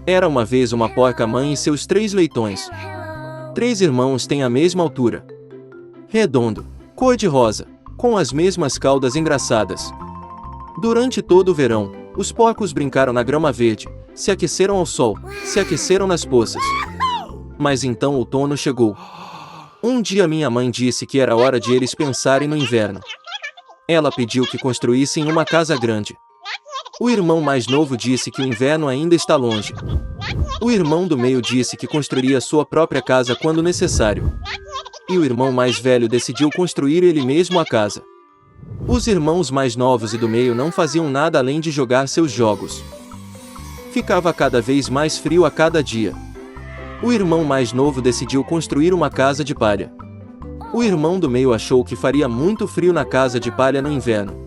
Era uma vez uma porca-mãe e seus 3 leitões. 3 irmãos têm a mesma altura. Redondo, cor-de-rosa, com as mesmas caudas engraçadas. Durante todo o verão, os porcos brincaram na grama verde, se aqueceram ao sol, se aqueceram nas poças. Mas então o outono chegou. Um dia minha mãe disse que era hora de eles pensarem no inverno. Ela pediu que construíssem uma casa grande. O irmão mais novo disse que o inverno ainda está longe. O irmão do meio disse que construiria sua própria casa quando necessário. E o irmão mais velho decidiu construir ele mesmo a casa. Os irmãos mais novos e do meio não faziam nada além de jogar seus jogos. Ficava cada vez mais frio a cada dia. O irmão mais novo decidiu construir uma casa de palha. O irmão do meio achou que faria muito frio na casa de palha no inverno.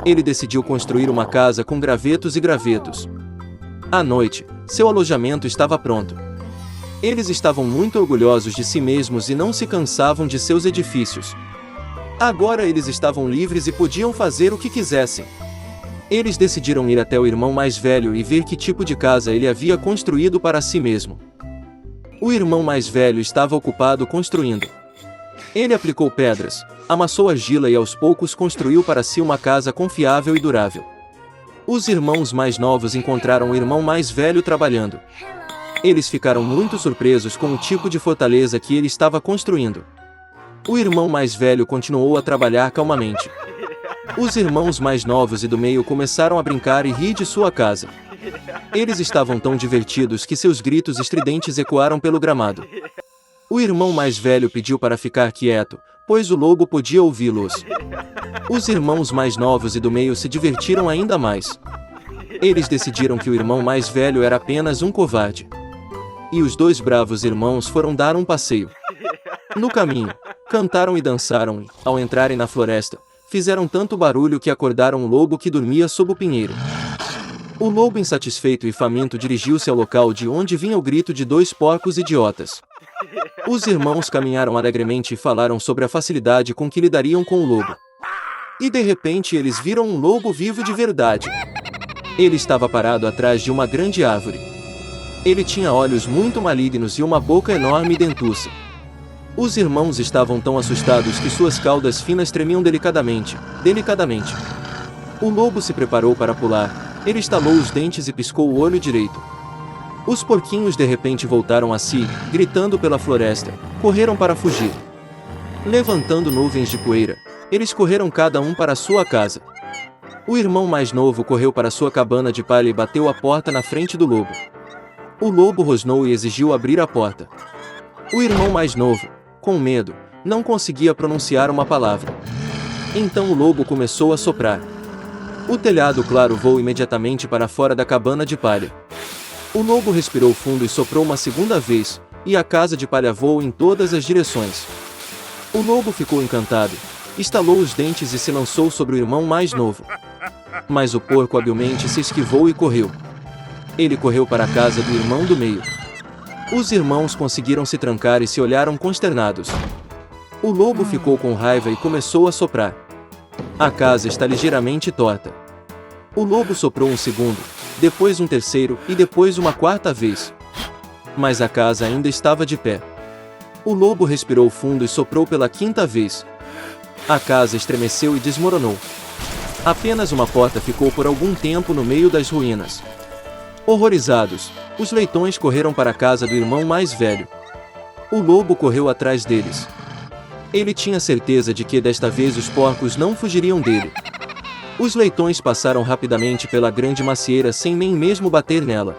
Ele decidiu construir uma casa com gravetos e gravetos. À noite, seu alojamento estava pronto. Eles estavam muito orgulhosos de si mesmos e não se cansavam de seus edifícios. Agora eles estavam livres e podiam fazer o que quisessem. Eles decidiram ir até o irmão mais velho e ver que tipo de casa ele havia construído para si mesmo. O irmão mais velho estava ocupado construindo. Ele aplicou pedras, amassou argila e aos poucos construiu para si uma casa confiável e durável. Os irmãos mais novos encontraram o irmão mais velho trabalhando. Eles ficaram muito surpresos com o tipo de fortaleza que ele estava construindo. O irmão mais velho continuou a trabalhar calmamente. Os irmãos mais novos e do meio começaram a brincar e rir de sua casa. Eles estavam tão divertidos que seus gritos estridentes ecoaram pelo gramado. O irmão mais velho pediu para ficar quieto, pois o lobo podia ouvi-los. Os irmãos mais novos e do meio se divertiram ainda mais. Eles decidiram que o irmão mais velho era apenas um covarde. E os 2 bravos irmãos foram dar um passeio. No caminho, cantaram e dançaram e, ao entrarem na floresta, fizeram tanto barulho que acordaram o lobo que dormia sob o pinheiro. O lobo, insatisfeito e faminto, dirigiu-se ao local de onde vinha o grito de 2 porcos idiotas. Os irmãos caminharam alegremente e falaram sobre a facilidade com que lidariam com o lobo. E de repente eles viram um lobo vivo de verdade. Ele estava parado atrás de uma grande árvore. Ele tinha olhos muito malignos e uma boca enorme e dentuça. Os irmãos estavam tão assustados que suas caudas finas tremiam delicadamente. O lobo se preparou para pular. Ele estalou os dentes e piscou o olho direito. Os porquinhos de repente voltaram a si, gritando pela floresta. Correram para fugir. Levantando nuvens de poeira, eles correram cada um para sua casa. O irmão mais novo correu para sua cabana de palha e bateu a porta na frente do lobo. O lobo rosnou e exigiu abrir a porta. O irmão mais novo, com medo, não conseguia pronunciar uma palavra. Então o lobo começou a soprar. O telhado claro voou imediatamente para fora da cabana de palha. O lobo respirou fundo e soprou uma segunda vez, e a casa de palha voou em todas as direções. O lobo ficou encantado, estalou os dentes e se lançou sobre o irmão mais novo. Mas o porco habilmente se esquivou e correu. Ele correu para a casa do irmão do meio. Os irmãos conseguiram se trancar e se olharam consternados. O lobo ficou com raiva e começou a soprar. A casa está ligeiramente torta. O lobo soprou um segundo, depois um terceiro e depois uma quarta vez. Mas a casa ainda estava de pé. O lobo respirou fundo e soprou pela quinta vez. A casa estremeceu e desmoronou. Apenas uma porta ficou por algum tempo no meio das ruínas. Horrorizados, os leitões correram para a casa do irmão mais velho. O lobo correu atrás deles. Ele tinha certeza de que desta vez os porcos não fugiriam dele. Os leitões passaram rapidamente pela grande macieira sem nem mesmo bater nela.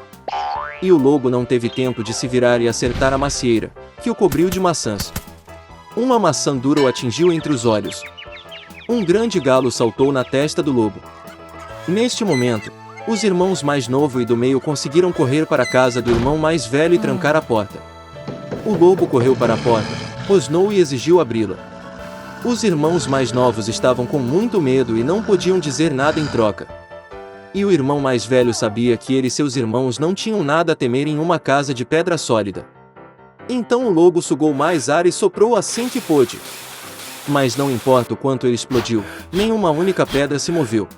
E o lobo não teve tempo de se virar e acertar a macieira, que o cobriu de maçãs. Uma maçã dura o atingiu entre os olhos. Um grande galo saltou na testa do lobo. Neste momento, os irmãos mais novo e do meio conseguiram correr para a casa do irmão mais velho e trancar a porta. O lobo correu para a porta, rosnou e exigiu abri-la. Os irmãos mais novos estavam com muito medo e não podiam dizer nada em troca. E o irmão mais velho sabia que ele e seus irmãos não tinham nada a temer em uma casa de pedra sólida. Então o lobo sugou mais ar e soprou assim que pôde. Mas não importa o quanto ele explodiu, nenhuma única pedra se moveu.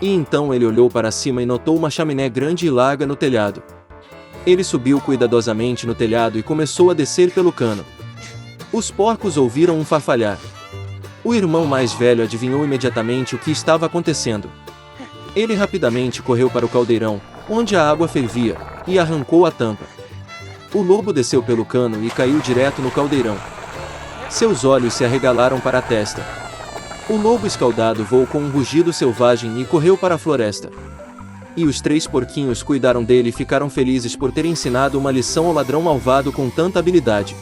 E então ele olhou para cima e notou uma chaminé grande e larga no telhado. Ele subiu cuidadosamente no telhado e começou a descer pelo cano. Os porcos ouviram um farfalhar. O irmão mais velho adivinhou imediatamente o que estava acontecendo. Ele rapidamente correu para o caldeirão, onde a água fervia, e arrancou a tampa. O lobo desceu pelo cano e caiu direto no caldeirão. Seus olhos se arregalaram para a testa. O lobo escaldado voou com um rugido selvagem e correu para a floresta. E os 3 porquinhos cuidaram dele e ficaram felizes por ter ensinado uma lição ao ladrão malvado com tanta habilidade.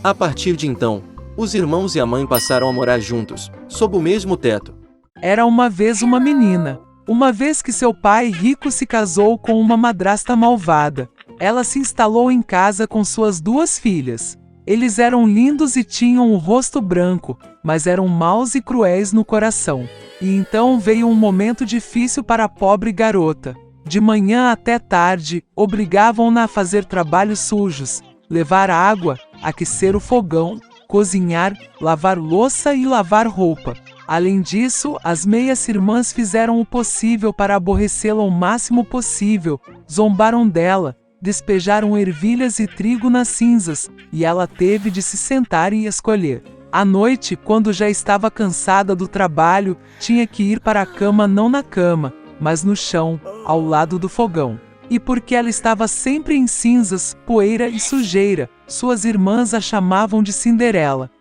A partir de então, os irmãos e a mãe passaram a morar juntos, sob o mesmo teto. Era uma vez uma menina. Uma vez que seu pai rico se casou com uma madrasta malvada, ela se instalou em casa com suas 2 filhas. Eles eram lindos e tinham o rosto branco, mas eram maus e cruéis no coração. E então veio um momento difícil para a pobre garota. De manhã até tarde, obrigavam-na a fazer trabalhos sujos, levar água, aquecer o fogão, cozinhar, lavar louça e lavar roupa. Além disso, as meias-irmãs fizeram o possível para aborrecê-la o máximo possível, zombaram dela, despejaram ervilhas e trigo nas cinzas, e ela teve de se sentar e escolher. À noite, quando já estava cansada do trabalho, tinha que ir para a cama não na cama, mas no chão, ao lado do fogão. E porque ela estava sempre em cinzas, poeira e sujeira, suas irmãs a chamavam de Cinderela.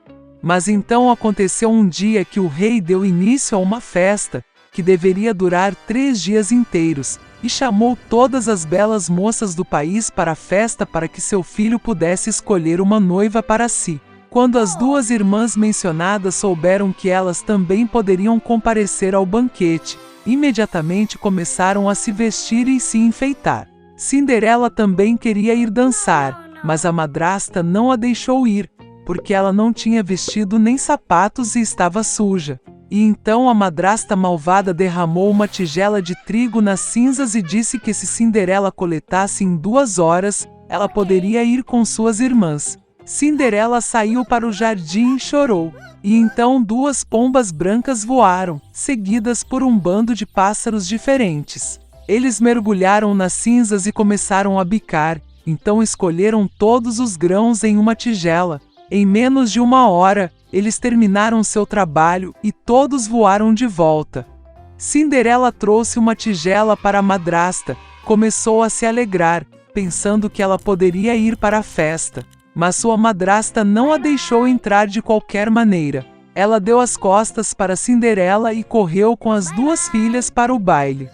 Mas então aconteceu um dia que o rei deu início a uma festa, que deveria durar 3 dias inteiros, e chamou todas as belas moças do país para a festa para que seu filho pudesse escolher uma noiva para si. Quando as 2 irmãs mencionadas souberam que elas também poderiam comparecer ao banquete, imediatamente começaram a se vestir e se enfeitar. Cinderela também queria ir dançar, mas a madrasta não a deixou ir, porque ela não tinha vestido nem sapatos e estava suja. E então a madrasta malvada derramou uma tigela de trigo nas cinzas e disse que se Cinderela coletasse em 2 horas, ela poderia ir com suas irmãs. Cinderela saiu para o jardim e chorou. E então 2 pombas brancas voaram, seguidas por um bando de pássaros diferentes. Eles mergulharam nas cinzas e começaram a bicar, então escolheram todos os grãos em uma tigela. Em menos de 1 hora, eles terminaram seu trabalho e todos voaram de volta. Cinderela trouxe uma tigela para a madrasta, começou a se alegrar, pensando que ela poderia ir para a festa. Mas sua madrasta não a deixou entrar de qualquer maneira. Ela deu as costas para Cinderela e correu com as 2 filhas para o baile.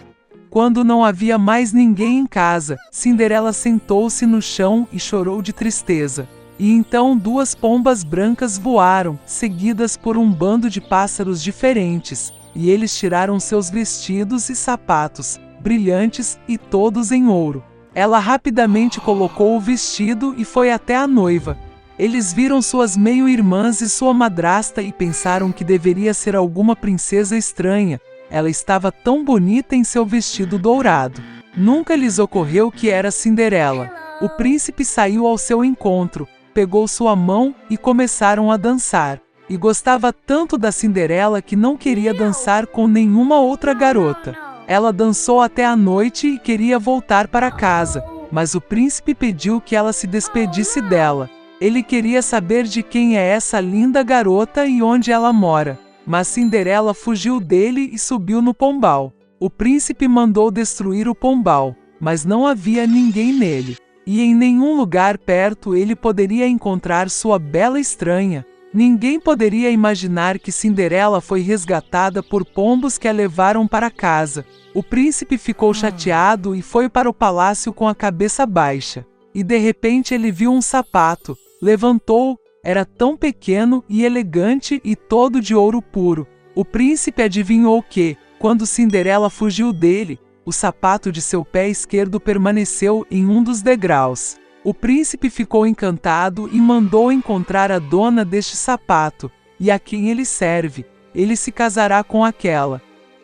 Quando não havia mais ninguém em casa, Cinderela sentou-se no chão e chorou de tristeza. E então 2 pombas brancas voaram, seguidas por um bando de pássaros diferentes, e eles tiraram seus vestidos e sapatos, brilhantes e todos em ouro. Ela rapidamente colocou o vestido e foi até a noiva. Eles viram suas meio-irmãs e sua madrasta e pensaram que deveria ser alguma princesa estranha. Ela estava tão bonita em seu vestido dourado. Nunca lhes ocorreu que era Cinderela. O príncipe saiu ao seu encontro, pegou sua mão e começaram a dançar. E gostava tanto da Cinderela que não queria dançar com nenhuma outra garota. Ela dançou até a noite e queria voltar para casa, mas o príncipe pediu que ela se despedisse dela. Ele queria saber de quem é essa linda garota e onde ela mora. Mas Cinderela fugiu dele e subiu no pombal. O príncipe mandou destruir o pombal, mas não havia ninguém nele. E em nenhum lugar perto ele poderia encontrar sua bela estranha. Ninguém poderia imaginar que Cinderela foi resgatada por pombos que a levaram para casa. O príncipe ficou chateado e foi para o palácio com a cabeça baixa. E de repente ele viu um sapato. Levantou, era tão pequeno e elegante e todo de ouro puro. O príncipe adivinhou que, quando Cinderela fugiu dele, o sapato de seu pé esquerdo permaneceu em um dos degraus. O príncipe ficou encantado e mandou encontrar a dona deste sapato, e a quem ele serve. Ele se casará com aquela.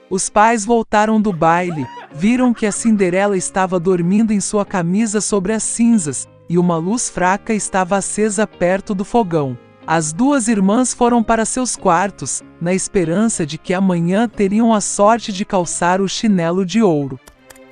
Os pais voltaram do baile, viram que a Cinderela estava dormindo em sua camisa sobre as cinzas, e uma luz fraca estava acesa perto do fogão. As 2 irmãs foram para seus quartos, na esperança de que amanhã teriam a sorte de calçar o chinelo de ouro.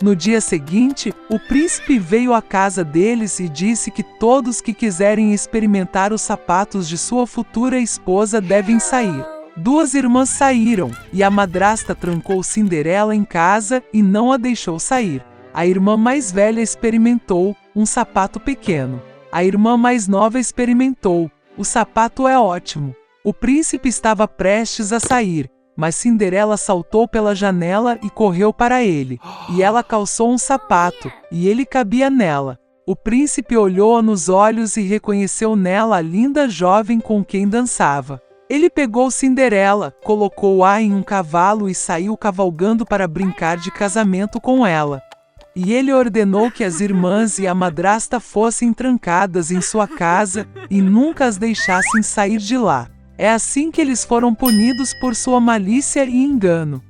No dia seguinte, o príncipe veio à casa deles e disse que todos que quiserem experimentar os sapatos de sua futura esposa devem sair. Duas irmãs saíram, e a madrasta trancou Cinderela em casa e não a deixou sair. A irmã mais velha experimentou um sapato pequeno. A irmã mais nova experimentou. O sapato é ótimo. O príncipe estava prestes a sair, mas Cinderela saltou pela janela e correu para ele. E ela calçou um sapato, e ele cabia nela. O príncipe olhou-a nos olhos e reconheceu nela a linda jovem com quem dançava. Ele pegou Cinderela, colocou-a em um cavalo e saiu cavalgando para brincar de casamento com ela. E ele ordenou que as irmãs e a madrasta fossem trancadas em sua casa e nunca as deixassem sair de lá. É assim que eles foram punidos por sua malícia e engano.